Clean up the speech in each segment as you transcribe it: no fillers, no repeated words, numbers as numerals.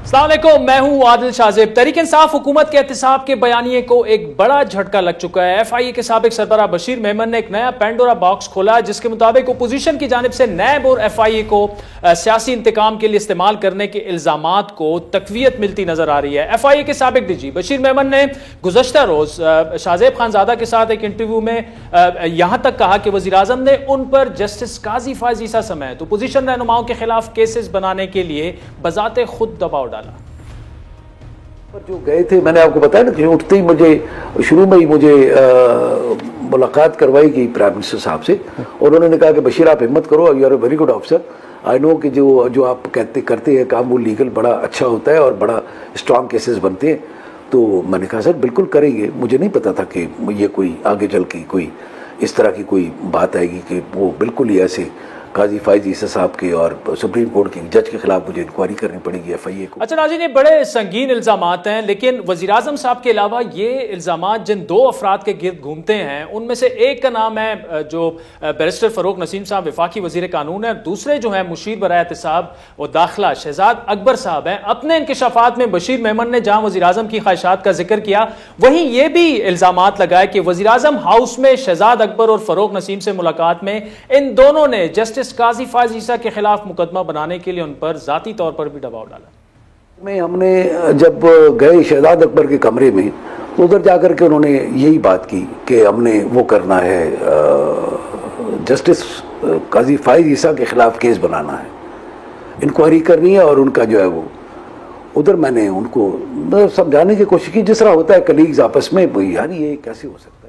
अस्सलाम वालेकुम, मैं हूं आदिल शाहजेब। तहरीक इंसाफ हुकूमत के एहतिसाब के बयानिए को एक बड़ा झटका लग चुका है। FIA के साबिक सरबराह बशीर मेमन ने एक नया पेंडोरा बॉक्स खोला, जिसके मुताबिक अपोजिशन की जानिब से नैब और FIA को सियासी इंतकाम के लिए इस्तेमाल करने के इल्जामात को तकवीयत मिलती नजर आ रही है। FIA के साबिक DG बशीर मेमन ने गुज़श्ता रोज शाहजेब खानजादा के साथ एक इंटरव्यू में यहां तक कहा कि वज़ीर आज़म ने उन पर जस्टिस काजी फायज़ ईसा समेत अपोजिशन रहनुमाओं के खिलाफ केसेस बनाने के लिए बजाते खुद दबाव डाला। जो गए थे, मैंने आपको बताया ना कि उठते ही मुझे शुरू में ही मुझे मुलाकात करवाई गई प्राइम मिनिस्टर साहब से, और उन्होंने कहा कि बशीर आप हिम्मत करो, you are a very good officer, I know कि जो आप करते हैं काम वो लीगल बड़ा अच्छा होता है और बड़ा स्ट्रांग केसेस बनते हैं। तो मैंने कहा सर बिल्कुल करेंगे। मुझे नहीं पता था कि ये कोई आगे चल के कोई इस तरह की कोई बात आएगी कि वो बिल्कुल ही ऐसे काजी फायज़ ईसा साहब के और सुप्रीम कोर्ट के जज के खिलाफ मुझे इंक्वायरी करनी पड़ेगी FIA को। अच्छा नाज़रीन, ये बड़े संगीन इल्जामात हैं, लेकिन वज़ीर आज़म साहब के अलावा ये इल्जामात जिन दो अफराद के गिर्द घूमते हैं उनमें से एक का नाम है जो बैरिस्टर फ़रूक नसीम साहब वफाकी वज़ीर कानून है, दूसरे जो है मुशीर बराए एहतिसाब व दाखिला शहजाद अकबर साहब हैं। अपने इंकशाफात में बशीर मेमन ने जहाँ वज़ीर आज़म की ख्वाहिशात का जिक्र किया, वहीं ये भी इल्जामात लगाए कि वज़ीर आज़म हाउस में शहजाद अकबर और फ़रूक नसीम से मुलाकात में इन दोनों ने जस्टिस काजी फायज़ ईसा के खिलाफ मुकदमा बनाने के लिए उन पर जाती तौर पर भी दबाव डाला। में हमने जब गए शहजाद अकबर के कमरे में, तो उधर जाकर के उन्होंने यही बात की कि हमने वो करना है, जस्टिस काजी फायज़ ईसा के खिलाफ केस बनाना है, इंक्वायरी करनी है, और उनका जो है वो उधर मैंने उनको समझाने की कोशिश की जिस तरह होता है कलीग्स आपस में, यार ये कैसे हो सकता है।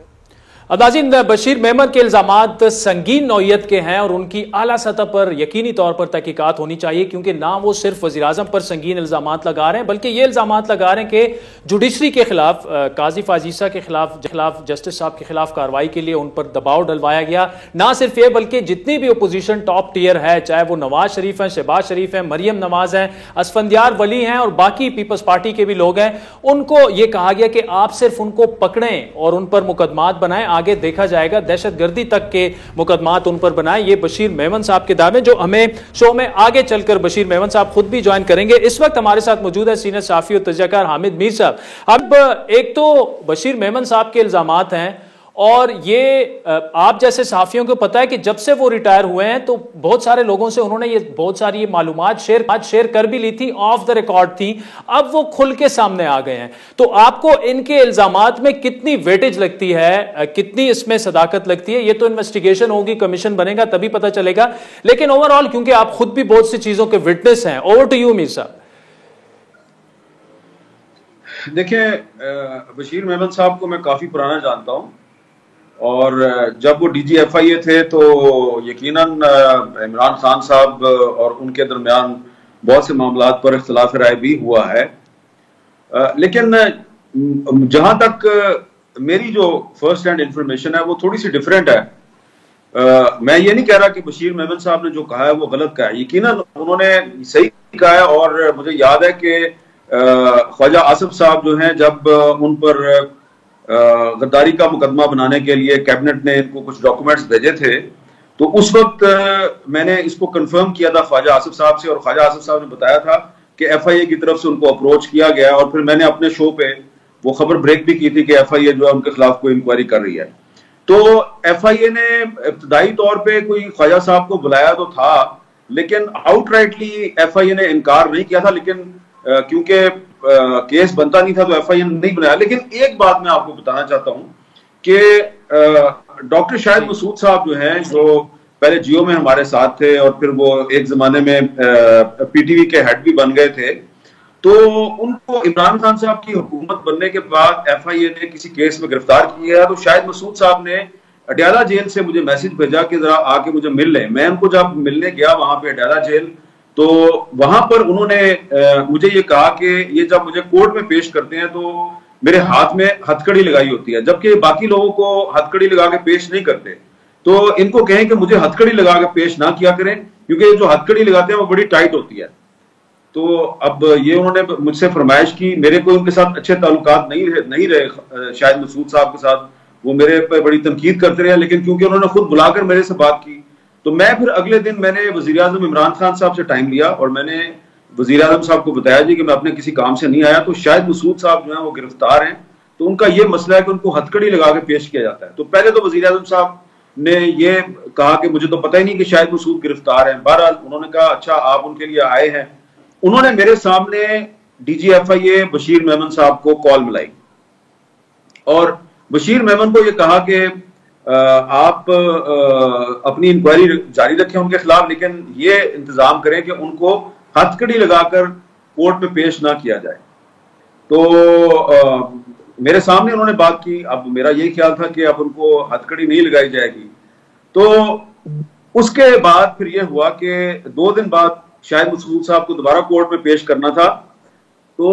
नाज़रीन, बशीर मेमन के इल्जामात संगीन नौइयत के हैं और उनकी आला सतह पर यकीनी तौर पर तहकीकात होनी चाहिए, क्योंकि ना वो सिर्फ वज़ीर आज़म पर संगीन इल्जामात लगा रहे हैं, बल्कि ये इल्जामात लगा रहे हैं कि जुडिशरी के खिलाफ, काजी फायज़ ईसा के खिलाफ जस्टिस साहब के खिलाफ कार्रवाई के लिए उन पर दबाव डलवाया गया। ना सिर्फ ये, बल्कि जितनी भी अपोजिशन टॉप टीयर है, चाहे वो नवाज शरीफ हैं, शहबाज शरीफ हैं, मरियम नवाज हैं, असफंदियार वली हैं और बाकी पीपल्स पार्टी के भी लोग हैं, उनको ये कहा गया कि आप सिर्फ उनको पकड़ें और उन पर मुकदमात बनाएं, आगे देखा जाएगा, दहशतगर्दी तक के मुकदमात उन पर बनाएं। ये बशीर मेमन साहब के दावे, जो हमें शो में आगे चलकर बशीर मेमन साहब खुद भी ज्वाइन करेंगे। इस वक्त हमारे साथ मौजूद है सीनियर सहाफी और तजज़ियाकार हामिद मीर साहब। अब एक तो बशीर मेमन साहब के इल्जामात हैं, और ये आप जैसे सहाफियों को पता है कि जब से वो रिटायर हुए हैं तो बहुत सारे लोगों से उन्होंने ये बहुत सारी मालूमात शेयर कर भी ली थी, ऑफ द रिकॉर्ड थी, अब वो खुल के सामने आ गए हैं। तो आपको इनके इल्जामात में कितनी वेटेज लगती है, कितनी इसमें सदाकत लगती है? ये तो इन्वेस्टिगेशन होगी, कमीशन बनेगा, तभी पता चलेगा, लेकिन ओवरऑल क्योंकि आप खुद भी बहुत सी चीजों के विटनेस हैं, ओवर टू यू मीर साहब। देखिए, बशीर मेमन साहब को मैं काफी पुराना जानता हूं, और जब वो DG FIA थे तो यकीनन इमरान खान साहब और उनके दरमियान बहुत से मामलात पर इख्तिलाफ राय भी हुआ है। लेकिन जहां तक मेरी जो फर्स्ट हैंड इंफॉर्मेशन है वो थोड़ी सी डिफरेंट है। मैं ये नहीं कह रहा कि बशीर मेमन साहब ने जो कहा है वो गलत कहा है, यकीनन उन्होंने सही कहा है। और मुझे याद है कि ख्वाजा आसिफ साहब जो हैं, जब उन पर गद्दारी का मुकदमा बनाने के लिए कैबिनेट ने इनको कुछ डॉक्यूमेंट्स भेजे थे, तो उस वक्त मैंने इसको कंफर्म किया था ख्वाजा आसिफ साहब से, और ख्वाजा आसिफ साहब ने बताया था कि FIA की तरफ से उनको अप्रोच किया गया, और फिर मैंने अपने शो पे वो खबर ब्रेक भी की थी कि FIA जो है उनके खिलाफ कोई इंक्वायरी कर रही है। तो FIA ने इब्तदाई तौर पर कोई ख्वाजा साहब को बुलाया तो था, लेकिन आउटराइटली FIA ने इनकार नहीं किया था, लेकिन क्योंकि केस बनता नहीं था तो FIA ने नहीं बनाया। लेकिन एक बात मैं आपको बताना चाहता हूं कि डॉक्टर शाहिद मसूद साहब जो हैं, जो पहले जियो में हमारे साथ थे और फिर वो एक जमाने में PTV के हेड भी बन गए थे, तो उनको इमरान खान साहब की हुकूमत बनने के बाद FIA ने किसी केस में गिरफ्तार किया। तो शाहिद मसूद साहब ने अडयाला जेल से मुझे मैसेज भेजा कि जरा आके मुझे मिल लें। मैं उनको जब मिलने गया वहां पे अडयाला जेल, तो वहां पर उन्होंने मुझे ये कहा कि ये जब मुझे कोर्ट में पेश करते हैं तो मेरे हाथ में हथकड़ी लगाई होती है, जबकि बाकी लोगों को हथकड़ी लगा के पेश नहीं करते। तो इनको कहें कि मुझे हथकड़ी लगा के पेश ना किया करें, क्योंकि जो हथकड़ी लगाते हैं वो बड़ी टाइट होती है। तो अब ये उन्होंने मुझसे फरमाइश की। मेरे को उनके साथ अच्छे ताल्लुकात नहीं रहे शाहिद मसूद साहब के साथ, वो मेरे पर बड़ी तनकीद करते रहे, लेकिन क्योंकि उन्होंने खुद बुलाकर मेरे से बात की, तो मैं फिर अगले दिन मैंने वजीर आज़म इमरान खान साहब से टाइम लिया और मैंने वजीर आजम साहब को बताया जी कि मैं अपने किसी काम से नहीं आया, तो शायद मसूद साहब जो है वो गिरफ्तार हैं, तो उनका ये मसला है कि उनको हथकड़ी लगा के पेश किया जाता है। तो पहले तो वजीर आजम साहब ने ये कहा कि मुझे तो पता ही नहीं कि शायद मसूद गिरफ्तार हैं। बहरहाल उन्होंने कहा अच्छा आप उनके लिए आए हैं। उन्होंने मेरे सामने DGFIA बशीर मेमन साहब को कॉल मिलाई और बशीर मेमन को ये कहा कि आप अपनी इंक्वायरी जारी रखें उनके खिलाफ, लेकिन ये इंतजाम करें कि उनको हथकड़ी लगाकर कोर्ट में पेश ना किया जाए। तो मेरे सामने उन्होंने बात की। अब मेरा यही ख्याल था कि अब उनको हथकड़ी नहीं लगाई जाएगी। तो उसके बाद फिर यह हुआ कि 2 दिन बाद शायद मसूद साहब को दोबारा कोर्ट में पेश करना था, तो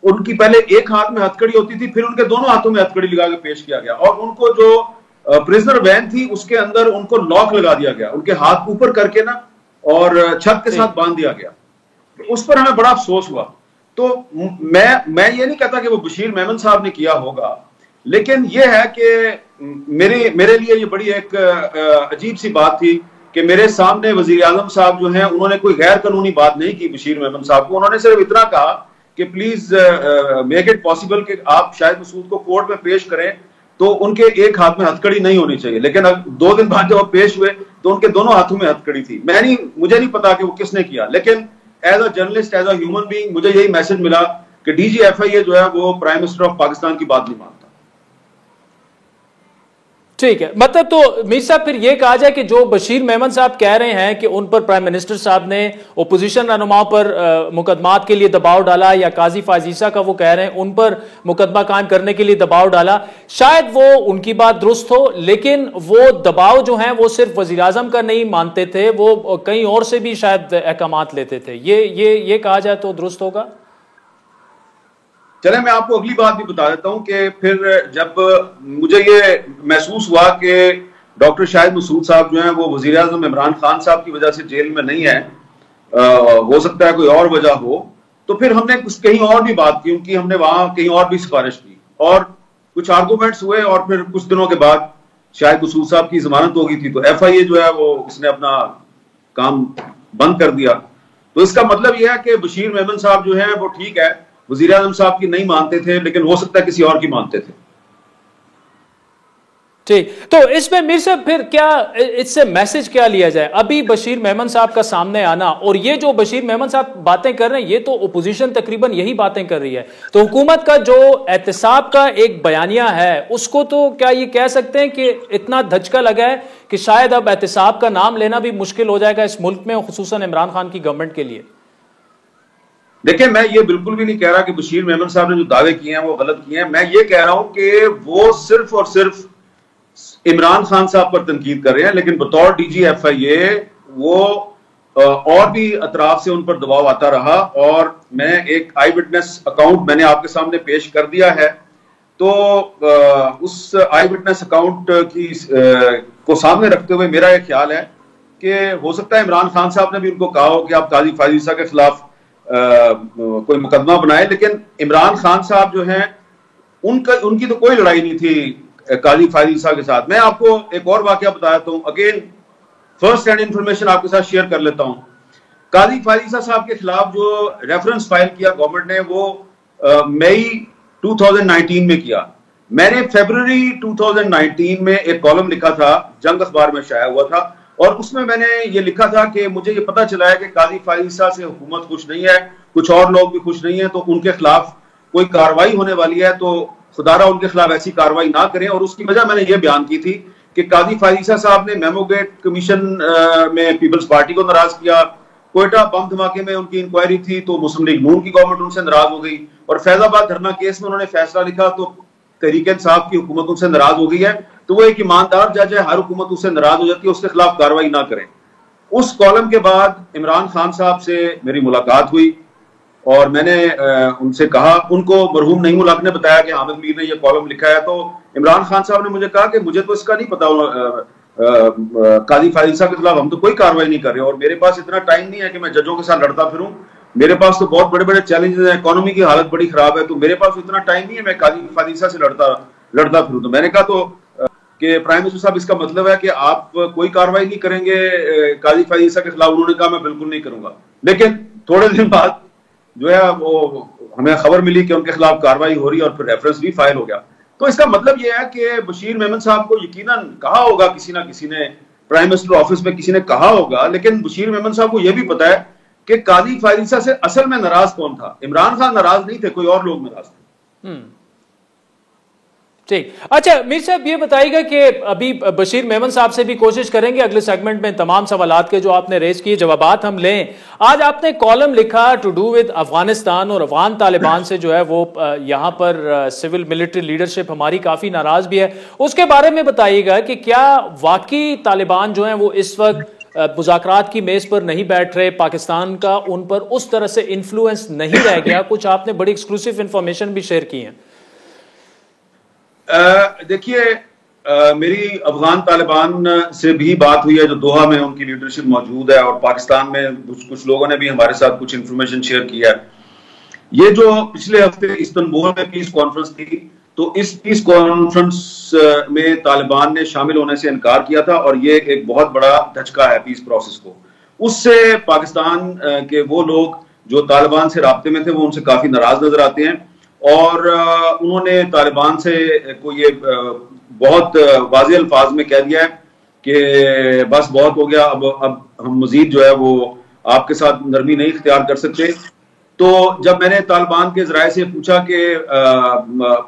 उनकी पहले एक हाथ में हथकड़ी होती थी, फिर उनके दोनों हाथों में हथकड़ी लगा के पेश किया गया और उनको जो प्रिजनर वैन थी उसके अंदर उनको लॉक लगा दिया गया, उनके हाथ ऊपर करके ना और छत के साथ बांध दिया गया। तो उस पर हमें बड़ा अफसोस हुआ। तो मैं ये नहीं कहता कि वो बशीर मेमन साहब ने किया होगा, लेकिन ये है कि मेरे लिए ये बड़ी एक अजीब सी बात थी कि मेरे सामने वजीर आजम साहब जो हैं उन्होंने कोई गैर कानूनी बात नहीं की बशीर मेमन साहब को। उन्होंने सिर्फ इतना कहा कि प्लीज मेक इट पॉसिबल कि आप शायद मसूद को कोर्ट में पेश करें, तो उनके एक हाथ में हथकड़ी नहीं होनी चाहिए। लेकिन अब 2 दिन बाद जब वो पेश हुए तो उनके दोनों हाथों में हथकड़ी थी। मुझे नहीं पता कि वो किसने किया, लेकिन as a journalist, as a human being मुझे यही मैसेज मिला कि DGFIA जो है वो प्राइम मिनिस्टर ऑफ पाकिस्तान की बात नहीं मानता। ठीक है, मतलब तो मीर साहब फिर यह कहा जाए कि जो बशीर मेमन साहब कह रहे हैं कि उन पर प्राइम मिनिस्टर साहब ने ओपोजिशन रहनुमाओं पर मुकदमात के लिए दबाव डाला, या काजी फाजीसा का वो कह रहे हैं उन पर मुकदमा कायम करने के लिए दबाव डाला, शायद वो उनकी बात दुरुस्त हो, लेकिन वो दबाव जो है वो सिर्फ वजीर आजम का नहीं मानते थे, वो कहीं और से भी शायद अहकामात लेते थे। ये कहा जाए तो दुरुस्त होगा। चले मैं आपको अगली बात भी बता देता हूं कि फिर जब मुझे ये महसूस हुआ कि डॉक्टर शाहिद मसूद साहब जो हैं वो वजीर आज़म इमरान खान साहब की वजह से जेल में नहीं है, हो सकता है कोई और वजह हो, तो फिर हमने कहीं और भी बात की उनकी, हमने वहां कहीं और भी सिफारिश की और कुछ आर्गूमेंट्स हुए और फिर कुछ दिनों के बाद शाहिद मसूद साहब की जमानत हो गई थी, तो FIA जो है वो उसने अपना काम बंद कर दिया। तो इसका मतलब यह है कि बशीर मेमन साहब जो है वो ठीक है, वजीर आज़म साहब की नहीं मानते थे, लेकिन हो सकता है किसी और की मानते थे। ठीक, तो इसमें मीर साहब फिर क्या इससे मैसेज क्या लिया जाए? अभी बशीर मेमन साहब का सामने आना और ये जो बशीर मेमन साहब बातें कर रहे हैं, ये तो ओपोजिशन तकरीबन यही बातें कर रही है, तो हुकूमत का जो एहतसाब का एक बयानिया है उसको तो क्या ये कह सकते हैं कि इतना धचका लगा है कि शायद अब एहतसाब का नाम लेना भी मुश्किल हो जाएगा इस मुल्क में, खुसूसन इमरान खान की गवर्नमेंट के लिए? देखिए, मैं ये बिल्कुल भी नहीं कह रहा कि बशीर मेमन साहब ने जो दावे किए हैं वो गलत किए हैं। मैं ये कह रहा हूं कि वो सिर्फ और सिर्फ इमरान खान साहब पर तनकीद कर रहे हैं, लेकिन बतौर DGFIA वो और भी अतराफ से उन पर दबाव आता रहा और मैं एक आई विटनेस अकाउंट मैंने आपके सामने पेश कर दिया है। तो उस आई विटनेस अकाउंट की को सामने रखते हुए मेरा यह ख्याल है कि हो सकता है इमरान खान साहब ने भी उनको कहा हो कि आप काजी फाजीसा के खिलाफ कोई मुकदमा बनाए, लेकिन इमरान खान साहब जो हैं उनकी तो कोई लड़ाई नहीं थी काजी फाजीसा के साथ। मैं आपको एक और वाकया बताता हूं, अगेन फर्स्ट हैंड इंफॉर्मेशन आपके साथ शेयर कर लेता हूं। काजी फाजीसा साहब के खिलाफ जो रेफरेंस फाइल किया गवर्नमेंट ने वो मई 2019 में किया। मैंने फरवरी 2019 में एक कॉलम लिखा था, जंग अखबार में शाया हुआ था, और उसमें मैंने ये लिखा था कि मुझे ये पता चला है कि काजी फाजीसा से हुकूमत खुश नहीं है, कुछ और लोग भी खुश नहीं है, तो उनके खिलाफ कोई कार्रवाई होने वाली है, तो खुदारा उनके खिलाफ ऐसी कार्रवाई ना करें। और उसकी वजह मैंने ये बयान की थी कि काजी फाजीसा साहब ने मेमोगेट कमीशन में पीपल्स पार्टी को नाराज किया, कोयटा बम धमाके में उनकी इंक्वायरी थी तो मुस्लिम लीग नून की गवर्नमेंट उनसे नाराज हो गई, और फैजाबाद धरना केस में उन्होंने फैसला लिखा तो तहरीक इंसाफ की हुकूमत उनसे नाराज हो गई है। तो वो एक ईमानदार जज है, हर हुकूमत उससे नाराज हो जाती है, उसके खिलाफ कार्रवाई ना करें। उस कॉलम के बाद इमरान खान साहब से मेरी मुलाकात हुई और मैंने उनसे कहा, उनको मरहूम नईमुल हक ने बताया कि हामिद मीर ने यह कॉलम लिखा है, तो इमरान खान साहब ने मुझे कहा कि मुझे तो इसका नहीं पता, काजी फाजीसा के खिलाफ हम तो कोई कार्रवाई नहीं कर रहे, और मेरे पास इतना टाइम नहीं है कि मैं जजों के साथ लड़ता फिरूं, मेरे पास तो बहुत बड़े बड़े चैलेंजेस हैं, इकोनॉमी की हालत बड़ी खराब है, तो मेरे पास इतना टाइम नहीं है मैं काजी फाजीसा से लड़ता फिरूं। तो मैंने कहा तो कि प्राइम मिनिस्टर साहब इसका मतलब है कि आप कोई कार्रवाई नहीं करेंगे काजी फाजीसा के खिलाफ? उन्होंने कहा मैं बिल्कुल नहीं करूंगा। लेकिन थोड़े दिन बाद जो है वो हमें खबर मिली कि उनके खिलाफ कार्रवाई हो रही है और फिर रेफरेंस भी फाइल हो गया। तो इसका मतलब यह है कि बशीर मेमन साहब को यकीनन कहा होगा किसी ना किसी ने, प्राइम मिनिस्टर ऑफिस में किसी ने कहा होगा, लेकिन बशीर मेमन साहब को यह भी पता है कि काजी फायरीसा से असल में नाराज कौन था। इमरान खान नाराज नहीं थे, कोई और लोग नाराज थे। ठीक। अच्छा मीर साहब ये बताइएगा कि अभी बशीर मेमन साहब से भी कोशिश करेंगे अगले सेगमेंट में तमाम सवालात के जो आपने रेज किए जवाबात हम लें। आज आपने कॉलम लिखा टू डू विद अफगानिस्तान और अफगान तालिबान से जो है वो यहाँ पर सिविल मिलिट्री लीडरशिप हमारी काफी नाराज भी है, उसके बारे में बताइएगा कि क्या वाकई तालिबान जो है वो इस वक्त मुज़ाकरात की मेज पर नहीं बैठ रहे, पाकिस्तान का उन पर उस तरह से इन्फ्लुएंस नहीं रह गया? कुछ आपने बड़ी एक्सक्लूसिव इंफॉर्मेशन भी शेयर की है। देखिए मेरी अफगान तालिबान से भी बात हुई है जो दोहा में उनकी लीडरशिप मौजूद है, और पाकिस्तान में कुछ लोगों ने भी हमारे साथ कुछ इंफॉर्मेशन शेयर किया है। ये जो पिछले हफ्ते इस्तांबुल में पीस कॉन्फ्रेंस थी, तो इस पीस कॉन्फ्रेंस में तालिबान ने शामिल होने से इनकार किया था, और ये एक बहुत बड़ा धचका है पीस प्रोसेस को। उससे पाकिस्तान के वो लोग जो तालिबान से राब्ते में थे वो उनसे काफी नाराज नजर आते हैं, और उन्होंने तालिबान से को ये बहुत वाज़ेह अल्फाज में कह दिया है कि बस बहुत हो गया, अब हम मजीद जो है वो आपके साथ नरमी नहीं इख्तियार कर सकते। तो जब मैंने तालिबान के ज़राए से पूछा कि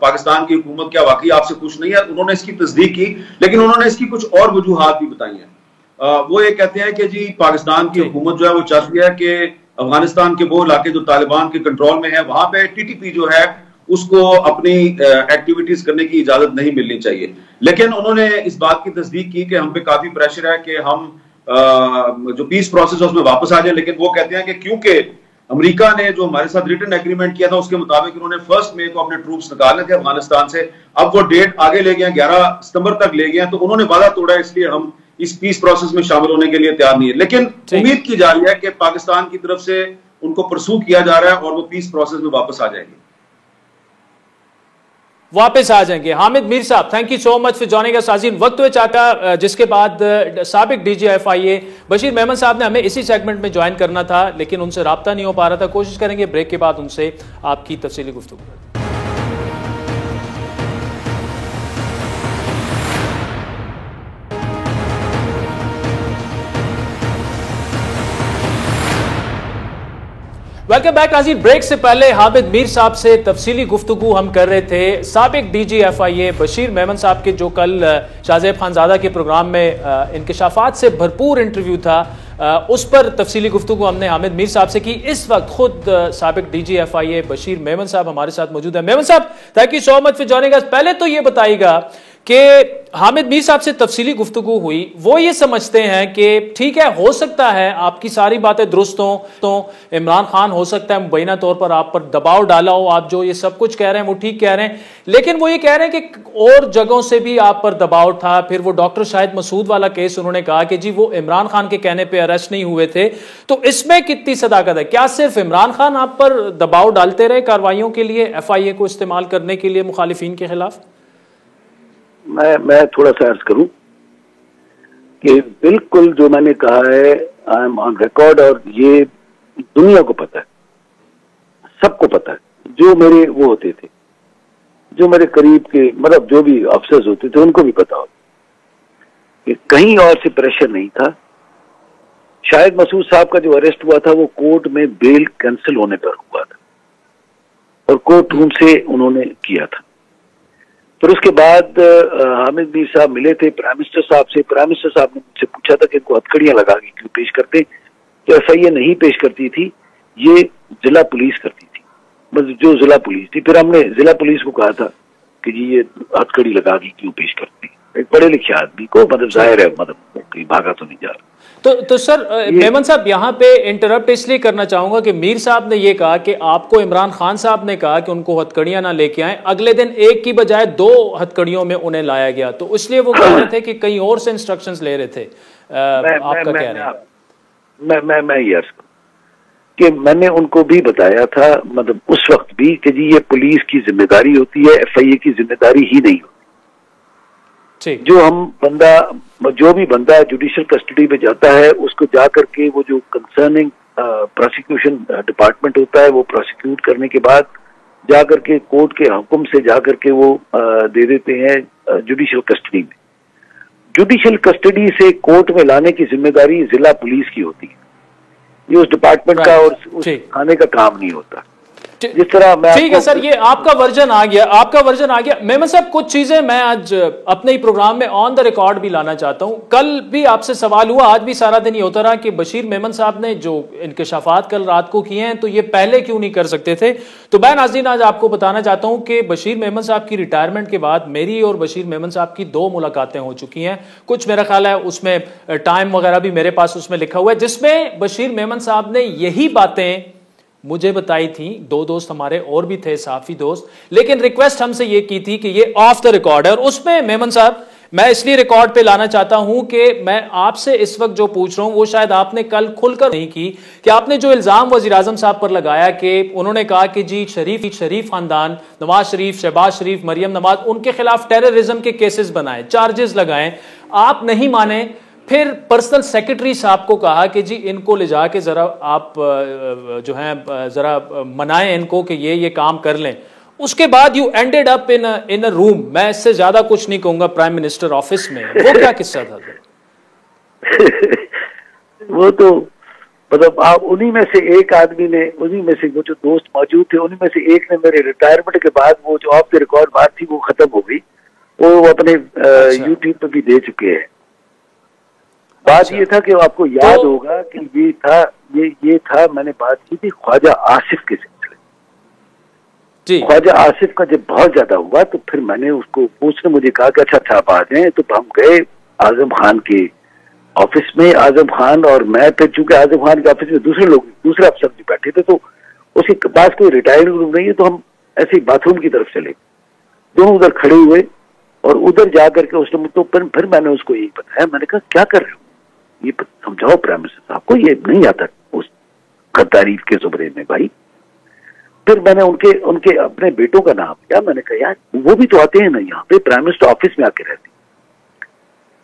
पाकिस्तान की हुकूमत क्या वाकई आपसे खुश नहीं है, उन्होंने इसकी तस्दीक की, लेकिन उन्होंने इसकी कुछ और वजूहात भी बताई हैं। वो ये कहते हैं कि जी पाकिस्तान की हुकूमत जो है वो चाहती है कि अफगानिस्तान के वो इलाके जो तालिबान के कंट्रोल में है वहां पे टीटीपी जो है उसको अपनी एक्टिविटीज करने की इजाजत नहीं मिलनी चाहिए। लेकिन उन्होंने इस बात की तस्दीक की कि हम पे काफी प्रेशर है कि हम जो पीस प्रोसेस है उसमें वापस आ जाए, लेकिन वो कहते हैं कि क्योंकि अमेरिका ने जो हमारे साथ रिटन एग्रीमेंट किया था उसके मुताबिक उन्होंने 1 मई को अपने ट्रूप्स निकालने थे अफगानिस्तान से, अब वो डेट आगे ले गए, 11 सितंबर तक ले गए, तो उन्होंने वादा तोड़ा, इसलिए हम इस पीस प्रोसेस में शामिल होने के लिए तैयार नहीं है। लेकिन उम्मीद की जा रही है कि पाकिस्तान की तरफ से उनको परसू किया जा रहा है और वो पीस प्रोसेस में वापस आ जाएंगे, वापस आ जाएंगे। हामिद मीर साहब, thank you so much for joining us. आज़ीन, वक्त हुए चाका जिसके बाद साबिक DGFIA बशीर मेमन साहब ने हमें इसी सेगमेंट में ज्वाइन करना था, लेकिन उनसे राब्ता नहीं हो पा रहा था। कोशिश करेंगे ब्रेक के बाद उनसे आपकी तफसीली गुफ्तगू। वेलकम बैक नाज़रीन। ब्रेक से पहले हामिद मीर साहब से तफसीली गुफ्तगू हम कर रहे थे। साबिक DGFIA बशीर मेमन साहब के जो कल शाहज़ेब खानज़ादा के प्रोग्राम में इंकशाफात से भरपूर इंटरव्यू था, उस पर तफसीली गुफ्तगू हमने हामिद मीर साहब से की। इस वक्त खुद साबिक DGFIA बशीर मेमन साहब हमारे साथ मौजूद है। मेमन साहब, thank you so much for joining अस। पहले तो ये बताइएगा कि हामिद मीर साहब से तफसीली गुफ्तगू हुई, वो ये समझते हैं कि ठीक है, हो सकता है आपकी सारी बातें दुरुस्त हों, तो इमरान खान हो सकता है मुबैना तौर पर आप पर दबाव डाला हो, आप जो ये सब कुछ कह रहे हैं वो ठीक कह रहे हैं, लेकिन वो ये कह रहे हैं कि और जगहों से भी आप पर दबाव था। फिर वो डॉक्टर शाहिद मसूद वाला केस उन्होंने कहा कि जी वो इमरान खान के कहने पर अरेस्ट नहीं हुए थे, तो इसमें कितनी सदाकत है? क्या सिर्फ इमरान खान आप पर दबाव डालते रहे कार्रवाइयों के लिए, FIA को इस्तेमाल करने के लिए मुखालिफिन के खिलाफ? मैं थोड़ा सा अर्ज करूं कि बिल्कुल जो मैंने कहा है आई एम ऑन रिकॉर्ड, और ये दुनिया को पता है, सबको पता है, जो मेरे वो होते थे, जो मेरे करीब के मतलब जो भी अफसर्स होते थे उनको भी पता हो कि कहीं और से प्रेशर नहीं था। शाहिद मसूद साहब का जो अरेस्ट हुआ था वो कोर्ट में बेल कैंसिल होने पर हुआ था और कोर्ट रूम से उन्होंने किया था। फिर उसके बाद हामिद मीर साहब मिले थे प्राइम मिनिस्टर साहब से। प्राइम मिनिस्टर साहब ने मुझसे पूछा था कि इनको हथकड़ियां लगा के क्यों पेश करते, तो FIA नहीं पेश करती थी, ये जिला पुलिस करती थी, बस जो जिला पुलिस थी। फिर हमने जिला पुलिस को कहा था कि जी ये हथकड़ी लगा के क्यों पेश करती, एक पढ़े लिखे आदमी को, मतलब जाहिर है मतलब कहीं भागा तो नहीं जा रहा। तो सर मेमन साहब यहाँ पे इंटरप्ट इसलिए करना चाहूंगा कि मीर साहब ने ये कहा कि आपको इमरान खान साहब ने कहा कि उनको हथकड़ियां ना लेके आए, अगले दिन एक की बजाय 2 हथकड़ियों में उन्हें लाया गया, तो इसलिए वो कह रहे थे कि कहीं और से इंस्ट्रक्शंस ले रहे थे। आपका क्या है? मैं ये अर्ज कि मैंने उनको भी बताया था, मतलब उस वक्त भी, कि जी ये पुलिस की जिम्मेदारी होती है, FIA की जिम्मेदारी ही नहीं होती। जो भी बंदा जुडिशियल कस्टडी में जाता है उसको जा करके वो जो कंसर्निंग प्रोसिक्यूशन डिपार्टमेंट होता है, वो प्रोसिक्यूट करने के बाद जाकर के कोर्ट के हुक्म से जाकर के वो दे देते हैं जुडिशियल कस्टडी में। जुडिशियल कस्टडी से कोर्ट में लाने की जिम्मेदारी जिला पुलिस की होती है, ये उस डिपार्टमेंट का और उस थाने का काम नहीं होता। जिस तरह मैं ठीक है सर, ये आपका वर्जन आ गया, मेमन साहब कुछ चीजें मैं आज अपने ही प्रोग्राम में ऑन द रिकॉर्ड भी लाना चाहता हूं। कल भी आपसे सवाल हुआ, आज भी सारा दिन ये होता रहा कि बशीर मेमन साहब ने जो इंकशाफात कल रात को किए हैं तो ये पहले क्यों नहीं कर सकते थे। तो मैं नाज़रीन आज आपको बताना चाहता हूं कि बशीर मेमन साहब की रिटायरमेंट के बाद मेरी और बशीर मेमन साहब की 2 मुलाकातें हो चुकी हैं। कुछ मेरा ख्याल है उसमें टाइम वगैरह भी मेरे पास उसमें लिखा हुआ है, जिसमें बशीर मेमन साहब ने यही बातें मुझे बताई थी। 2 दोस्त हमारे और भी थे, साफी दोस्त, लेकिन रिक्वेस्ट हमसे ये की थी कि ये ऑफ द रिकॉर्ड है। और उसमें मेमन साहब मैं इसलिए रिकॉर्ड पे लाना चाहता हूं कि मैं आपसे इस वक्त जो पूछ रहा हूं वो शायद आपने कल खुलकर नहीं की, कि आपने जो इल्जाम वजीर आजम साहब पर लगाया कि उन्होंने कहा कि जी शरीफ खानदान, नवाज शरीफ, शहबाज शरीफ, मरियम नवाज, उनके खिलाफ टेररिज्म के केसेस बनाए, चार्जेस लगाए, आप नहीं माने। फिर पर्सनल सेक्रेटरी साहब को कहा कि जी इनको ले जाके जरा आप जो हैं जरा मनाएं इनको कि ये काम कर लें। उसके बाद you ended up in a room, मैं इससे ज्यादा कुछ नहीं कहूंगा, प्राइम मिनिस्टर ऑफिस में। वो क्या किस्सा था? वो तो मतलब आप उन्हीं में से एक आदमी ने, उन्हीं में से वो जो दोस्त मौजूद थे उन्हीं में से एक ने मेरे रिटायरमेंट के बाद वो जो ऑफ द रिकॉर्ड बात थी वो खत्म हो गई, वो अपने यूट्यूब पे भी दे चुके हैं। बात ये था कि आपको याद होगा कि ये था मैंने बात की थी ख्वाजा आसिफ के सिलसिले। ख्वाजा आसिफ का जब बहुत ज्यादा हुआ तो फिर मैंने उसने मुझे कहा कि अच्छा आप आ जाएं। तो हम गए आजम खान के ऑफिस में, आजम खान और मैं, फिर चूंकि आजम खान के ऑफिस में दूसरे अफसर भी बैठे थे तो उसके पास कोई रिटायरिंग रूम नहीं है, तो हम ऐसे बाथरूम की तरफ चले, दोनों उधर खड़े हुए और उधर जाकर के उसने तो फिर मैंने उसको यही बताया, मैंने कहा क्या कर रहे हो, ये समझाओ प्राइम मिनिस्टर साहब को, ये नहीं आता उस गद्दारी के जुमरे में भाई। फिर मैंने उनके अपने बेटों का नाम लिया, मैंने कहा यार वो भी तो आते हैं ना यहाँ पे, प्राइम मिनिस्टर ऑफिस में आके रहते हैं,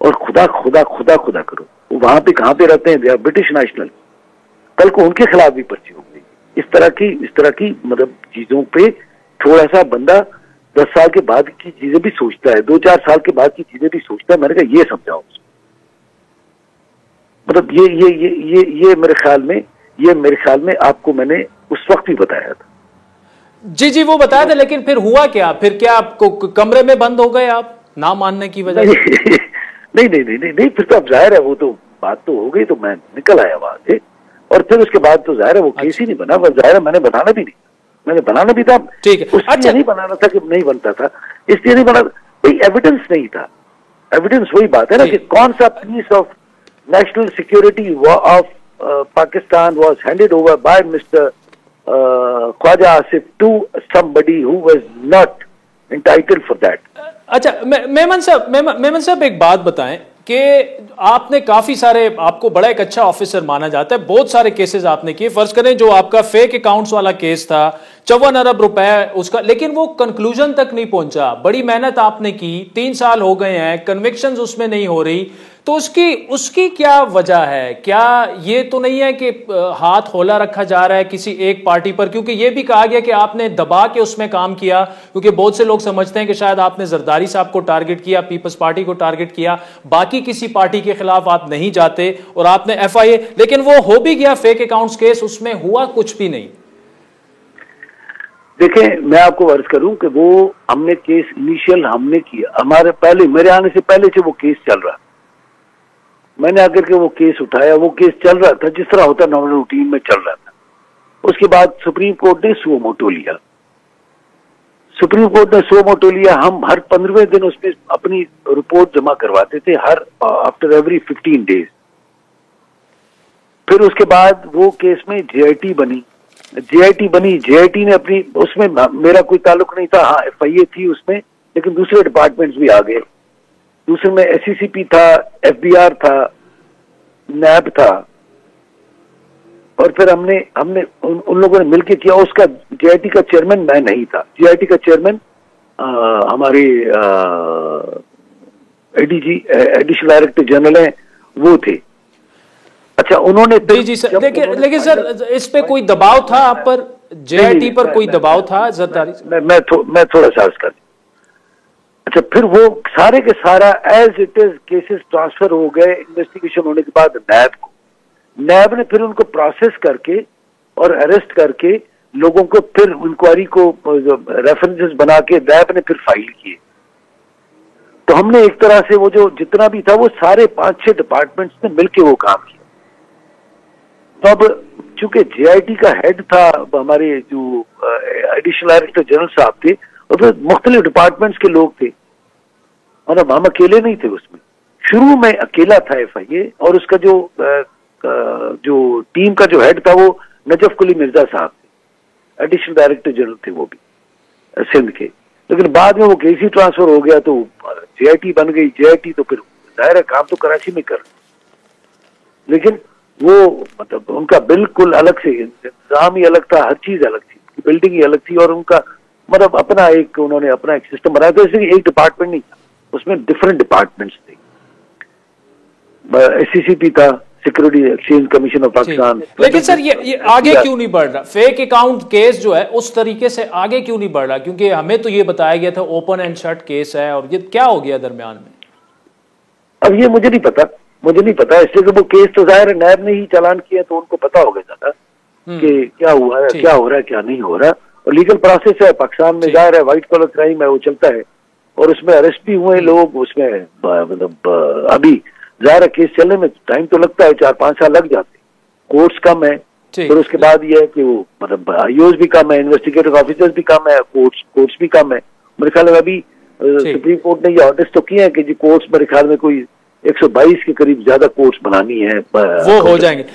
और खुदा खुदा खुदा खुदा करो वो वहां पे कहाँ पे रहते हैं, दे आर ब्रिटिश नेशनल। कल को उनके खिलाफ भी पर्ची हो गई। इस तरह की मतलब चीजों पे थोड़ा सा बंदा 10 साल के बाद की चीजें भी सोचता है, 2-4 साल के बाद की चीजें भी सोचता है। मैंने कहा ये समझाओ, मतलब ये मेरे ख्याल में आपको मैंने उस वक्त भी बताया था। जी वो बताया था, लेकिन फिर हुआ क्या? फिर क्या आपको कमरे में बंद हो गए आप ना मानने की वजह से? नहीं, फिर तो अब जाहिर है वो तो बात तो हो गई, तो मैं निकल आया वहां से, और फिर उसके बाद तो जाहिर है वो केस ही नहीं बना। बस जाहिर है मैंने बनाना भी था, ठीक है, अच्छा नहीं बनाना था कि नहीं बनता था, इसलिए नहीं बना, कोई एविडेंस नहीं था। एविडेंस वही बात है ना कि कौन सा piece of national security of Pakistan was handed over by Mr. Khwaja Asif to somebody who was not entitled for that. अच्छा मेमन साहब एक बात बताएं कि आपने काफी सारे, आपको बड़ा एक अच्छा ऑफिसर माना जाता है, बहुत सारे केसेस आपने किए। फर्ज करें जो आपका फेक अकाउंट्स वाला केस था, 54 अरब रुपए उसका, लेकिन वो कंक्लूजन तक नहीं पहुंचा। बड़ी मेहनत आपने की, 3 साल हो गए हैं, कन्विक्शंस उसमें नहीं हो रही, तो उसकी क्या वजह है? क्या ये तो नहीं है कि हाथ होला रखा जा रहा है किसी एक पार्टी पर? क्योंकि ये भी कहा गया कि आपने दबा के उसमें काम किया, क्योंकि बहुत से लोग समझते हैं कि शायद आपने जरदारी साहब को टारगेट किया, पीपल्स पार्टी को टारगेट किया, बाकी किसी पार्टी के खिलाफ आप नहीं जाते, और आपने FIA, लेकिन वो हो भी गया फेक अकाउंट्स केस, उसमें हुआ कुछ भी नहीं। देखें, मैं आपको अर्ज करूं कि वो हमने केस इनिशियल हमने किया, मेरे आने से पहले से वो केस चल रहा, मैंने आकर के वो केस उठाया, वो केस चल रहा था जिस तरह होता नॉर्मल रूटीन में चल रहा था। उसके बाद सुप्रीम कोर्ट ने सो मोटो लिया, हम हर 15वें दिन उसमें अपनी रिपोर्ट जमा करवाते थे, हर आफ्टर एवरी 15 डेज। फिर उसके बाद वो केस में JIT बनी, JIT ने अपनी, उसमें मेरा कोई ताल्लुक नहीं था, हाँ FIA थी उसमें, लेकिन दूसरे डिपार्टमेंट्स भी आ गए, दूसरे में SCCP था, FBR था, NAB था, और फिर हमने उन लोगों ने मिलकर किया। उसका JIT का चेयरमैन मैं नहीं था, JIT का चेयरमैन हमारे ADG एडिशनल डायरेक्टर जनरल हैं, वो थे। अच्छा, उन्होंने जी सर, लेकिन सर इस पे कोई दबाव था आप पर, जेआईटी पर कोई दबाव था जरदारी? मैं थोड़ा सा अर्ज कर दूं। अच्छा, फिर वो सारे के सारा as it is cases transfer हो गए इन्वेस्टिगेशन होने के बाद नैब को। नैब ने फिर उनको प्रोसेस करके और अरेस्ट करके लोगों को फिर इंक्वायरी को रेफरेंसेस बना के नैब ने फिर फाइल किए। तो हमने एक तरह से वो जो जितना भी था वो सारे 5-6 डिपार्टमेंट्स ने मिलके वो काम किया। तो अब चूंकि जेआईटी का हेड था हमारे जो एडिशनल डायरेक्टर जनरल साहब थे, और फिर मुख्तलिफ डिपार्टमेंट्स के लोग थे, और अब हम अकेले नहीं थे उसमें। शुरू में अकेला था एफआईए, और उसका जो टीम का जो हेड था वो नजफ कुली मिर्जा साहब थे, एडिशनल डायरेक्टर जनरल थे वो भी सिंध के। लेकिन बाद में वो केसी ट्रांसफर हो गया तो जेआईटी बन गई। जेआईटी तो फिर जाहिर है काम तो कराची में कर, लेकिन वो मतलब उनका बिल्कुल अलग से इंतजाम ही अलग था, हर चीज अलग थी, बिल्डिंग ही अलग थी, और उनका मतलब उन्होंने अपना एक सिस्टम बनाया। तो इसलिए एक डिपार्टमेंट नहीं था, उसमें डिफरेंट डिपार्टमेंट्स थे। एससीसीपी था, security exchange commission of Pakistan. लेकिन सर ये आगे क्यों नहीं बढ़ रहा? फेक अकाउंट केस जो है उस तरीके से आगे क्यों नहीं बढ़ रहा? क्योंकि हमें तो ये बताया गया था ओपन एंड शट केस है, और ये क्या हो गया दरमियान में? अब ये मुझे नहीं पता, इसलिए कि वो केस तो जाहिर है नैब ने ही चालान किया, तो उनको पता होगा ज्यादा कि क्या हुआ है, क्या हो रहा है, क्या नहीं हो रहा। और लीगल प्रोसेस है पाकिस्तान में, जाहिर है व्हाइट कॉलर क्राइम है, वो चलता है, और उसमें अरेस्ट भी हुए लोग, उसमें मतलब अभी जाहिर है केस चलने में टाइम तो लगता है, 4-5 साल लग जाते, कोर्ट्स कम है। फिर उसके बाद ये है कि वो मतलब आईओज भी कम है, इन्वेस्टिगेटिव ऑफिसर्स भी कम है, कोर्ट्स भी कम है। मेरे ख्याल में अभी सुप्रीम कोर्ट ने ये ऑर्डर्स तो किए हैं कि जी कोर्ट्स मेरे ख्याल में कोई 122 के करीब ज्यादा कोर्ट्स बनानी है, वो हो जाएंगे।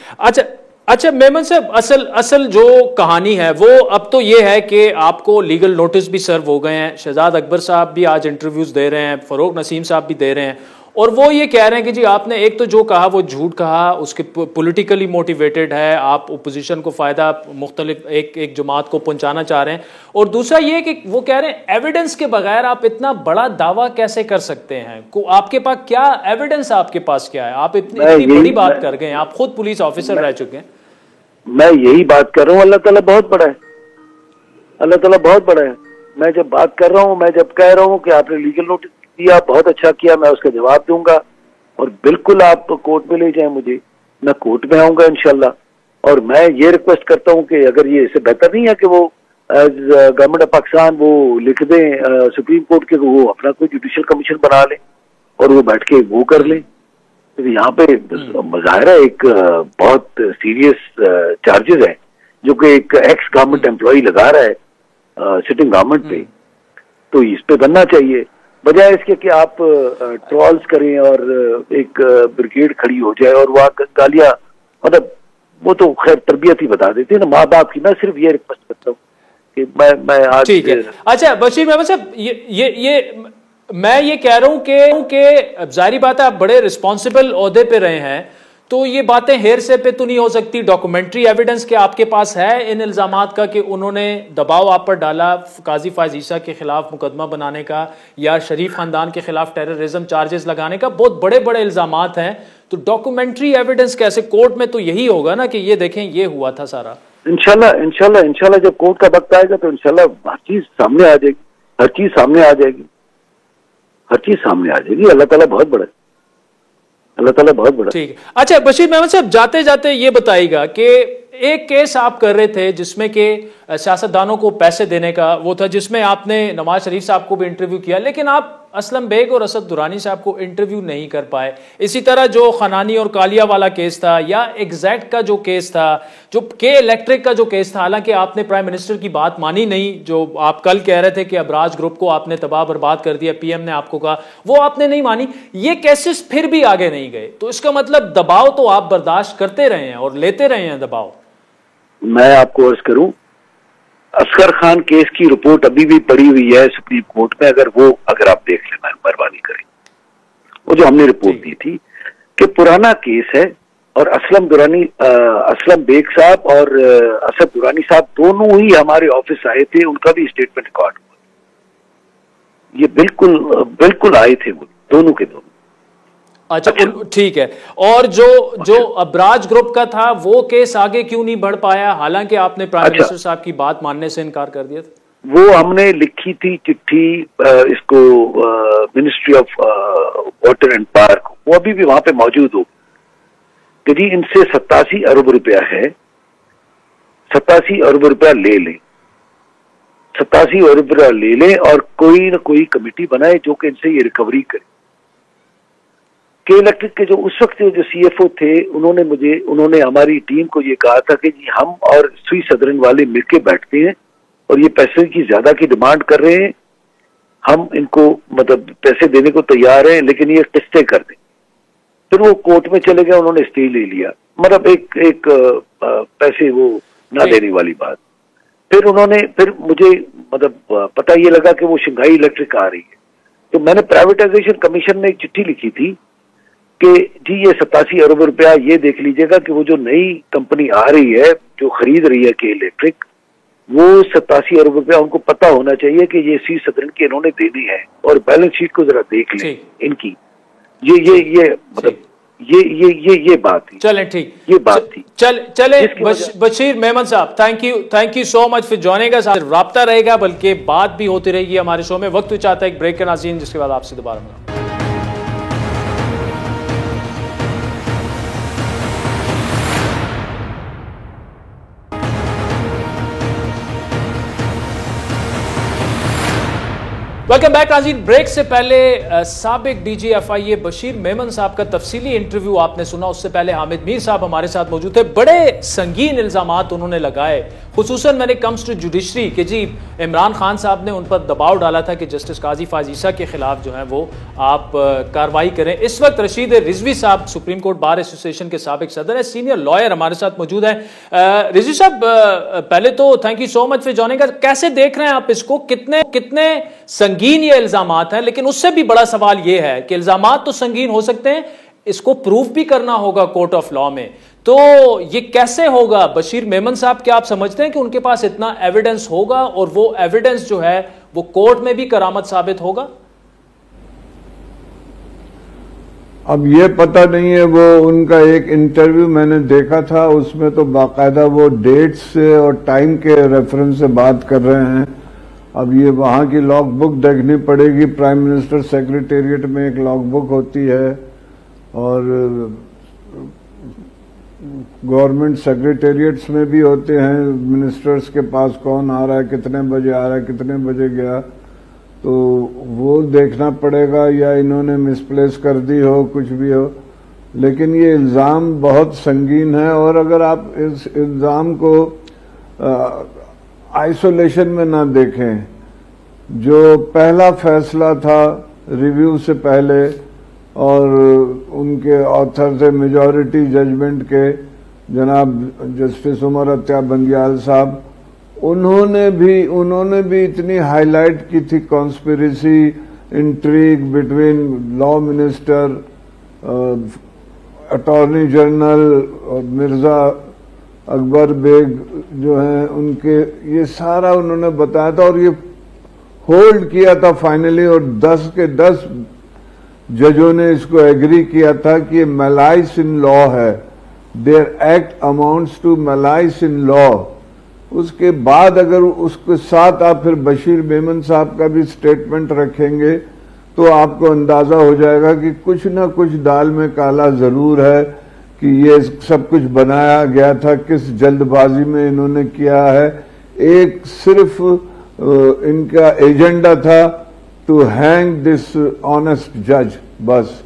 अच्छा मेमन साहब, असल जो कहानी है वो अब तो ये है कि आपको लीगल नोटिस भी सर्व हो गए हैं। शहजाद अकबर साहब भी आज इंटरव्यूज दे रहे हैं, फरोग नसीम साहब भी दे रहे हैं, और वो ये कह रहे हैं कि जी आपने एक तो जो कहा वो झूठ कहा, उसके पॉलिटिकली मोटिवेटेड है, आप ओपोजिशन को फायदा मुख्तलिफ एक जमात को पहुंचाना चाह रहे हैं, और दूसरा ये कि वो कह रहे हैं एविडेंस के बगैर आप इतना बड़ा दावा कैसे कर सकते हैं? आपके पास क्या एविडेंस, आपके पास क्या है? आप इतनी बड़ी बात कर गए, आप खुद पुलिस ऑफिसर रह चुके हैं। मैं यही बात कर रहा हूँ, अल्लाह ताला बहुत बड़ा है, अल्लाह ताला बहुत बड़ा है। मैं जब बात कर रहा हूँ, मैं जब कह रहा हूँ कि आपने लीगल नोटिस दिया, बहुत अच्छा किया, मैं उसका जवाब दूंगा, और बिल्कुल आप कोर्ट में ले जाएं मुझे, मैं कोर्ट में आऊंगा इंशाल्लाह। और मैं ये रिक्वेस्ट करता हूँ कि अगर ये इससे बेहतर नहीं है कि वो गवर्नमेंट ऑफ पाकिस्तान वो लिख दें सुप्रीम कोर्ट के, वो अपना कोई जुडिशियल कमीशन बना लें और वो बैठ के वो कर लें। तो यहाँ पे मुजाहिरा एक बहुत सीरियस चार्जेस है जो कि एक एक्स गवर्नमेंट एम्प्लॉय लगा रहा है सिटिंग गवर्नमेंट पे, तो इस पे बनना चाहिए, बजाय इसके कि आप ट्रॉल्स करें और एक ब्रिगेड खड़ी हो जाए और वहाँ गालियां, मतलब वो तो खैर तरबियत ही बता देते हैं ना माँ बाप की। मैं सिर्फ ये रिक्वेस्ट करता हूँ कि मैं आज ठीक है। अच्छा बशीर मेमन साहब, ये मैं ये कह रहा हूं कि जाहिर बात है आप बड़े रिस्पॉन्सिबल ओहदे पे रहे हैं, तो ये बातें हेरसे पे तो नहीं हो सकती। डॉक्यूमेंट्री एविडेंस के आपके पास है इन इल्जामात का कि उन्होंने दबाव आप पर डाला काजी फायज ईसा के खिलाफ मुकदमा बनाने का या शरीफ खानदान के खिलाफ टेररिज्म चार्जेस लगाने का? बहुत बड़े बड़े इल्जामात हैं, तो डॉक्यूमेंट्री एविडेंस कैसे? कोर्ट में तो यही होगा ना कि ये देखें ये हुआ था सारा। इंशाल्लाह जब कोर्ट का वक्त आएगा तो इंशाल्लाह हर चीज सामने आ जाएगी, हर चीज सामने आ जाएगी। अल्लाह ताला बहुत बड़ा है, अल्लाह ताला बहुत बड़ा। ठीक है। अच्छा बशीर मेमन साहब, जाते जाते ये बताइएगा कि एक केस आप कर रहे थे जिसमें कि सियासतदानों को पैसे देने का वो था, जिसमें आपने नवाज शरीफ साहब को भी इंटरव्यू किया, लेकिन आप असलम बेग और असद दुरानी साहब को इंटरव्यू नहीं कर पाए। इसी तरह जो खनानी और कालिया वाला केस था, या एग्जैक्ट का जो केस था, जो के इलेक्ट्रिक का जो केस था, हालांकि आपने प्राइम मिनिस्टर की बात मानी नहीं, जो आप कल कह रहे थे कि अबराज ग्रुप को आपने तबाह बर्बाद कर दिया, पीएम ने आपको कहा, वो आपने नहीं मानी। ये केसेस फिर भी आगे नहीं गए, तो इसका मतलब दबाव तो आप बर्दाश्त करते रहे हैं और लेते रहे हैं दबाव। मैं आपको अर्ज करूं, असगर खान केस की रिपोर्ट अभी भी पड़ी हुई है सुप्रीम कोर्ट में, अगर आप देख लेना, मेहरबानी करें। वो जो हमने रिपोर्ट दी थी कि पुराना केस है और असलम बेग साहब और असद दुरानी साहब दोनों ही हमारे ऑफिस आए थे, उनका भी स्टेटमेंट रिकॉर्ड हुआ। ये बिल्कुल आए थे वो दोनों के दोनों, अच्छा, ठीक है। और जो अबराज ग्रुप का था वो केस आगे क्यों नहीं बढ़ पाया, हालांकि आपने प्राइम मिनिस्टर साहब की बात मानने से इनकार कर दिया था? वो हमने लिखी थी चिट्ठी इसको ministry of water and park, वो अभी भी वहां पे मौजूद हो कि जी इनसे 87 अरब रुपया है, 87 अरब रुपया ले लें, 87 अरब रुपया ले लें और कोई ना कोई कमेटी बनाए जो कि इनसे ये रिकवरी करे। के इलेक्ट्रिक के जो उस वक्त जो CFO थे उन्होंने हमारी टीम को ये कहा था कि जी हम और श्री सदरन वाले मिलके बैठते हैं और ये पैसे की ज्यादा की डिमांड कर रहे हैं, हम इनको मतलब पैसे देने को तैयार हैं लेकिन ये किस्तें कर दें। फिर वो कोर्ट में चले गए, उन्होंने स्टे ले लिया, मतलब एक पैसे वो ना देने वाली बात। फिर मुझे मतलब पता ये लगा कि वो शंघाई इलेक्ट्रिक आ रही है, तो मैंने प्राइवेटाइजेशन कमीशन में एक चिट्ठी लिखी थी कि जी ये 87 अरब रुपया ये देख लीजिएगा कि वो जो नई कंपनी आ रही है जो खरीद रही है के इलेक्ट्रिक, वो 87 अरब रुपया उनको पता होना चाहिए कि ये सी सदरन के इन्होंने देनी है और बैलेंस शीट को जरा देख लें इनकी। ये मतलब ये बात थी। चलें, ठीक, ये बात थी। चले बशीर मेमन साहब, thank you so much for joining अस। राब्ता रहेगा बल्कि बात भी होती रहेगी हमारे शो में। वक्त चाहता है एक ब्रेक का नाज़रीन, जिसके बाद आपसे दोबारा मिलूंगा। वेलकम बैक नाज़रीन। ब्रेक से पहले साबिक DGFIA बशीर मेमन साहब का तफसीली इंटरव्यू आपने सुना। उससे पहले हामिद मीर साहब हमारे साथ मौजूद थे। बड़े संगीन इल्जामात उन्होंने लगाए, खुसूसन मैंने कम्स टू जुडिशरी कि जी इमरान खान साहब ने उन पर दबाव डाला था कि जस्टिस काजी फायज़ ईसा के खिलाफ जो है वो आप कार्रवाई करें। इस वक्त रशीद रिजवी साहब सुप्रीम कोर्ट बार एसोसिएशन के साबिक सदर है, सीनियर लॉयर हमारे साथ मौजूद है। रिजवी साहब, पहले तो thank you so much for joining अस। कैसे देख रहे हैं आप इसको, कितने संगीन ये इल्जामात हैं? लेकिन उससे भी बड़ा सवाल ये है कि इल्जामात तो संगीन हो सकते हैं, इसको प्रूफ भी करना होगा कोर्ट ऑफ लॉ में, तो ये कैसे होगा? बशीर मेमन साहब, क्या आप समझते हैं कि उनके पास इतना एविडेंस होगा और वो एविडेंस जो है वो कोर्ट में भी करामत साबित होगा? अब ये पता नहीं है, वो उनका एक इंटरव्यू मैंने देखा था, उसमें तो बाकायदा वो डेट्स से और टाइम के रेफरेंस से बात कर रहे हैं। अब ये वहाँ की लॉग बुक देखनी पड़ेगी। प्राइम मिनिस्टर सेक्रेटेरिएट में एक लॉग बुक होती है और गवर्नमेंट सेक्रेटेरिएट्स में भी होते हैं, मिनिस्टर्स के पास कौन आ रहा है, कितने बजे आ रहा है, कितने बजे गया, तो वो देखना पड़ेगा, या इन्होंने मिसप्लेस कर दी हो, कुछ भी हो। लेकिन ये इल्ज़ाम बहुत संगीन है और अगर आप इस इल्ज़ाम को आइसोलेशन में ना देखें, जो पहला फैसला था रिव्यू से पहले और उनके ऑथर थे मेजॉरिटी जजमेंट के जनाब जस्टिस उमर अत्या बंदियाल साहब, उन्होंने भी इतनी हाईलाइट की थी conspiracy, intrigue between law minister, attorney general और मिर्जा अकबर बेग जो हैं उनके, ये सारा उन्होंने बताया था और ये होल्ड किया था फाइनली, और 10 के 10 जजों ने इसको एग्री किया था कि ये मलाइस इन लॉ है, their act amounts to malice in law. उसके बाद अगर उसके साथ आप फिर बशीर मेमन साहब का भी स्टेटमेंट रखेंगे तो आपको अंदाजा हो जाएगा कि कुछ ना कुछ दाल में काला जरूर है, कि ये सब कुछ बनाया गया था, किस जल्दबाजी में इन्होंने किया है। एक सिर्फ इनका एजेंडा था टू हैंग दिस ऑनेस्ट जज, बस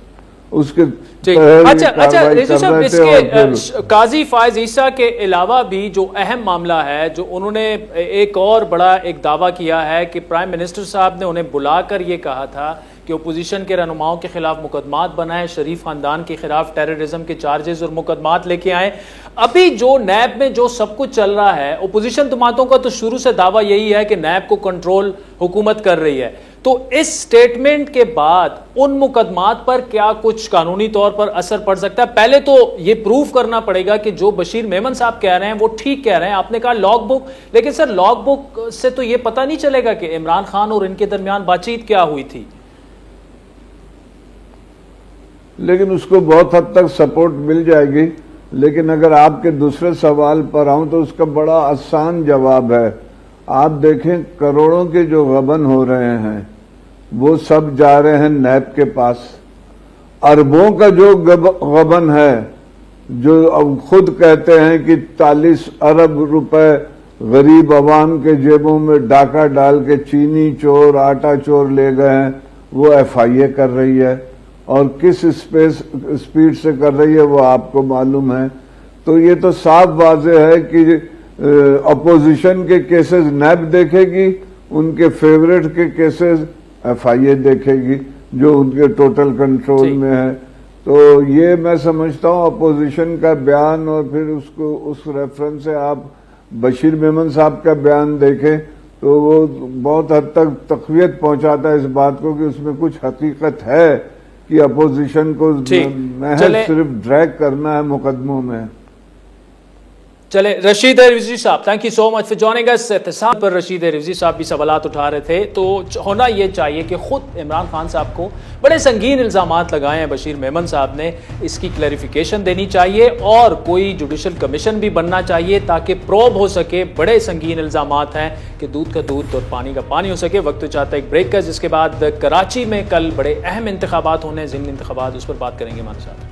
उसके अच्छा रेजू साहब, इसके काजी फायज ईसा के अलावा भी जो अहम मामला है, जो उन्होंने एक और बड़ा एक दावा किया है कि प्राइम मिनिस्टर साहब ने उन्हें बुलाकर ये कहा था कि ओपोजिशन के रहनुमाओं के खिलाफ मुकदमात बनाए, शरीफ खानदान के खिलाफ टेररिज्म के चार्जेस और मुकदमात लेके आए। अभी जो नैब में जो सब कुछ चल रहा है, ओपोजिशन जमातों का तो शुरू से दावा यही है कि नैब को कंट्रोल हुकूमत कर रही है, तो इस स्टेटमेंट के बाद उन मुकदमात पर क्या कुछ कानूनी तौर पर असर पड़ सकता है? पहले तो ये प्रूफ करना पड़ेगा कि जो बशीर मेमन साहब कह रहे हैं वो ठीक कह रहे हैं। आपने कहा लॉग बुक, लेकिन सर लॉग बुक से तो ये पता नहीं चलेगा कि इमरान खान और इनके दरमियान बातचीत क्या हुई थी। लेकिन उसको बहुत हद तक सपोर्ट मिल जाएगी। लेकिन अगर आपके दूसरे सवाल पर आऊं तो उसका बड़ा आसान जवाब है। आप देखें, करोड़ों के जो गबन हो रहे हैं वो सब जा रहे हैं नैब के पास। अरबों का जो गबन है, जो अब खुद कहते हैं कि 40 अरब रुपए गरीब आवाम के जेबों में डाका डाल के चीनी चोर, आटा चोर ले गए हैं, वो FIA कर रही है और किस स्पीड से कर रही है वो आपको मालूम है। तो ये तो साफ वाज़ेह है कि अपोजिशन के केसेस नैब देखेगी, उनके फेवरेट के केसेस FIA देखेगी जो उनके टोटल कंट्रोल में है। तो ये मैं समझता हूँ अपोजिशन का बयान, और फिर उसको उस रेफरेंस से आप बशीर मेमन साहब का बयान देखें तो वो बहुत हद तक तक़वियत पहुंचाता है इस बात को कि उसमें कुछ हकीकत है कि अपोजिशन को महज सिर्फ ड्रैग करना है मुकदमों में। चले, रशीद रिजवी साहब, thank you so much for joining us. एहतसाब पर रशीद रिजवी साहब भी सवालात उठा रहे थे। तो होना ये चाहिए कि खुद इमरान खान साहब को बड़े संगीन इल्ज़ामात लगाए हैं बशीर मेमन साहब ने, इसकी क्लैरिफिकेशन देनी चाहिए और कोई जुडिशल कमीशन भी बनना चाहिए ताकि प्रोब हो सके। बड़े संगीन इल्ज़ामात हैं कि दूध का दूध और पानी का पानी हो सके। वक्त चाहता है एक ब्रेक का, जिसके बाद कराची में कल बड़े अहम इंतखाबात होने हैं, ज़िमनी इंतखाबात, उस पर बात करेंगे हमारे साथ।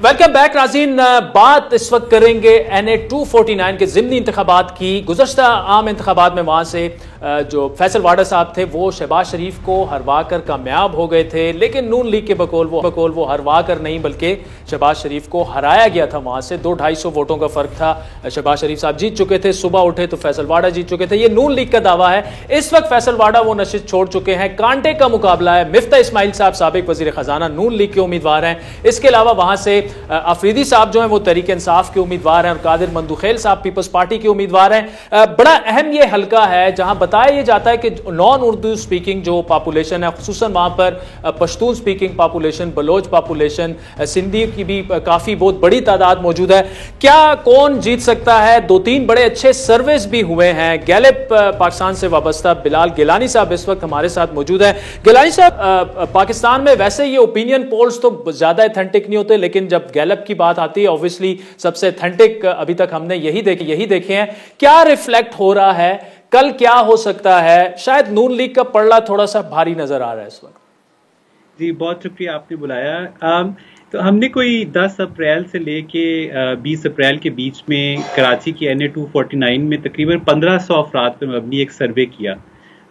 वेलकम बैक नाज़रीन। बात इस वक्त करेंगे NA 249 के ज़िमनी इंतखाबात की। गुज़श्ता आम इंतखाबात में वहाँ से जो फैसल वाडा साहब थे वो शहबाज शरीफ को हरवा कर कामयाब हो गए थे, लेकिन नून लीग के बकौल वो हरवा कर नहीं बल्कि शहबाज शरीफ को हराया गया था। वहाँ से 200-250 वोटों का फ़र्क था। शहबाज शरीफ साहब जीत चुके थे, सुबह उठे तो फैसल वाडा जीत चुके थे। ये नून लीग का दावा है। इस वक्त फैसल वाडा वो नशिस्त छोड़ चुके हैं। कांटे का मुकाबला है। मिफ्ता इस्माइल साहब साबिक वज़ीर ख़जाना नून लीग के उम्मीदवार हैं। इसके अलावा वहाँ से अफरीदी साहब जो हैं वो तहरीक इंसाफ के उम्मीदवार हैं और कादिर मंदुखेल साहब पीपल्स पार्टी के उम्मीदवार हैं। बड़ा अहम ये हल्का है जहां बताया ये जाता है कि नॉन उर्दू स्पीकिंग जो पॉपुलेशन है, खुसूसन वहां पर Pashtun speaking population, Baloch population, Sindhi की भी काफी बहुत बड़ी तादाद मौजूद है। क्या कौन जीत सकता है? 2-3 बड़े अच्छे सर्वेस भी हुए हैं। गैलेप पाकिस्तान से वाबस्ता बिलाल गिलानी साहब इस वक्त हमारे साथ मौजूद है। गिलानी साहब, पाकिस्तान में वैसे ये ओपिनियन पोल्स तो ज्यादा ऑथेंटिक नहीं होते, लेकिन जब गैलेप की बात आती है ऑब्वियसली सबसे ऑथेंटिक अभी तक हमने यही देखे हैं। क्या रिफ्लेक्ट हो रहा है? कल क्या हो सकता है? शायद नून लीग का पड़ला थोड़ा सा भारी नजर आ रहा है इस वक्त। जी, बहुत शुक्रिया आपने बुलाया। तो हमने कोई 10 अप्रैल से लेके 20 अप्रैल के बीच में कराची की NA 249 में तकरीबन 1500 अफराद पर मबनी एक सर्वे किया।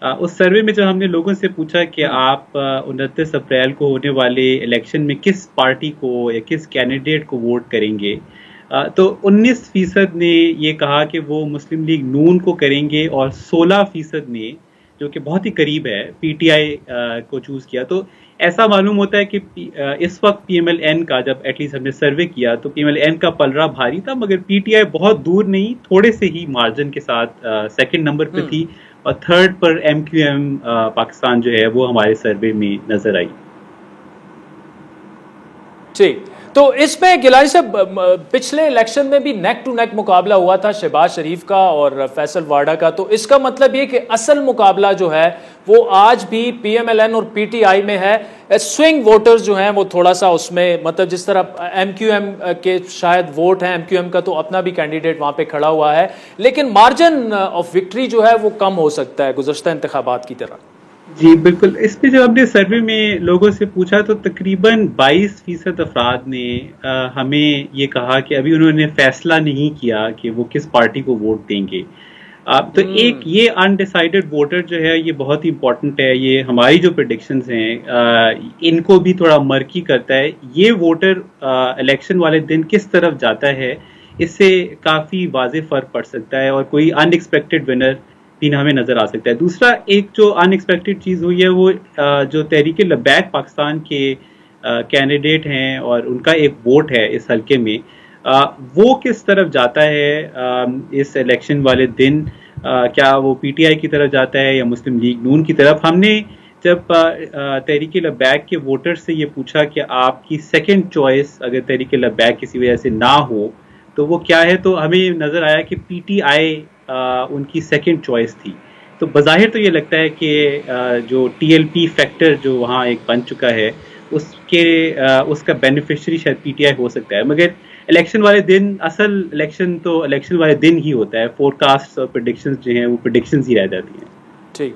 उस सर्वे में जब हमने लोगों से पूछा कि आप 29 अप्रैल को होने वाले इलेक्शन में किस पार्टी को या किस कैंडिडेट को वोट करेंगे, तो 19% ने ये कहा कि वो मुस्लिम लीग नून को करेंगे और 16% ने, जो कि बहुत ही करीब है, PTI को चूज किया। तो ऐसा मालूम होता है कि इस वक्त PMLN का, जब एटलीस्ट हमने सर्वे किया तो PMLN का पलड़ा भारी था, मगर PTI बहुत दूर नहीं, थोड़े से ही मार्जिन के साथ सेकंड नंबर पे थी और थर्ड पर MQM पाकिस्तान जो है वो हमारे सर्वे में नजर आई। ठीक, तो इसमें गिलानी साहब, पिछले इलेक्शन में भी नेक टू नेक मुकाबला हुआ था शहबाज शरीफ का और फैसल वाडा का। तो इसका मतलब ये कि असल मुकाबला जो है वो आज भी PMLN और PTI में है। स्विंग वोटर्स जो हैं वो थोड़ा सा उसमें, मतलब जिस तरह MQM के शायद वोट हैं, MQM का तो अपना भी कैंडिडेट वहां पे खड़ा हुआ है, लेकिन मार्जिन ऑफ विक्ट्री जो है वो कम हो सकता है गुज़श्ता इंतखाबात की तरह। जी बिल्कुल। इस पे जब हमने सर्वे में लोगों से पूछा तो तकरीबन 22% अफराद ने हमें ये कहा कि अभी उन्होंने फैसला नहीं किया कि वो किस पार्टी को वोट देंगे। तो एक ये अनडिसाइडेड वोटर जो है ये बहुत ही इंपॉर्टेंट है। ये हमारी जो प्रेडिक्शंस हैं इनको भी थोड़ा मर्की करता है। ये वोटर इलेक्शन वाले दिन किस तरफ जाता है, इससे काफ़ी वाज़ेह फ़र्क पड़ सकता है और कोई अनएक्सपेक्टेड विनर भी हमें नजर आ सकता है। दूसरा एक जो अनएक्सपेक्टेड चीज हुई है वो जो तहरीक लबैक पाकिस्तान के कैंडिडेट हैं और उनका एक वोट है इस हल्के में, वो किस तरफ जाता है इस इलेक्शन वाले दिन। क्या वो PTI की तरफ जाता है या मुस्लिम लीग नून की तरफ। हमने जब तहरीक लबैक के वोटर से ये पूछा कि आपकी सेकंड चॉइस अगर तहरीक लबैक किसी वजह से ना हो तो वो क्या है, तो हमें नज़र आया कि पीटीआई उनकी सेकंड चॉइस थी। तो बज़ाहिर तो ये लगता है कि जो टीएलपी फैक्टर जो वहाँ एक बन चुका है उसका बेनिफिशियरी शायद पीटीआई हो सकता है, मगर इलेक्शन वाले दिन, असल इलेक्शन तो इलेक्शन वाले दिन ही होता है, फोरकास्ट और प्रेडिक्शंस जो हैं वो प्रेडिक्शंस ही रह जाती हैं। ठीक,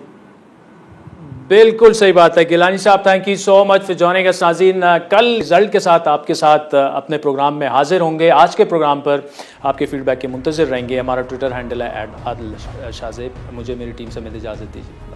बिल्कुल सही बात है। गिलानी साहब, thank you so much for joining अस। नाज़रीन, कल रिजल्ट के साथ आपके साथ अपने प्रोग्राम में हाजिर होंगे। आज के प्रोग्राम पर आपके फीडबैक के मुंतज़िर रहेंगे। हमारा ट्विटर हैंडल है @आदिल शाहज़ेब। मुझे मेरी टीम से मिल इजाज़त दीजिए।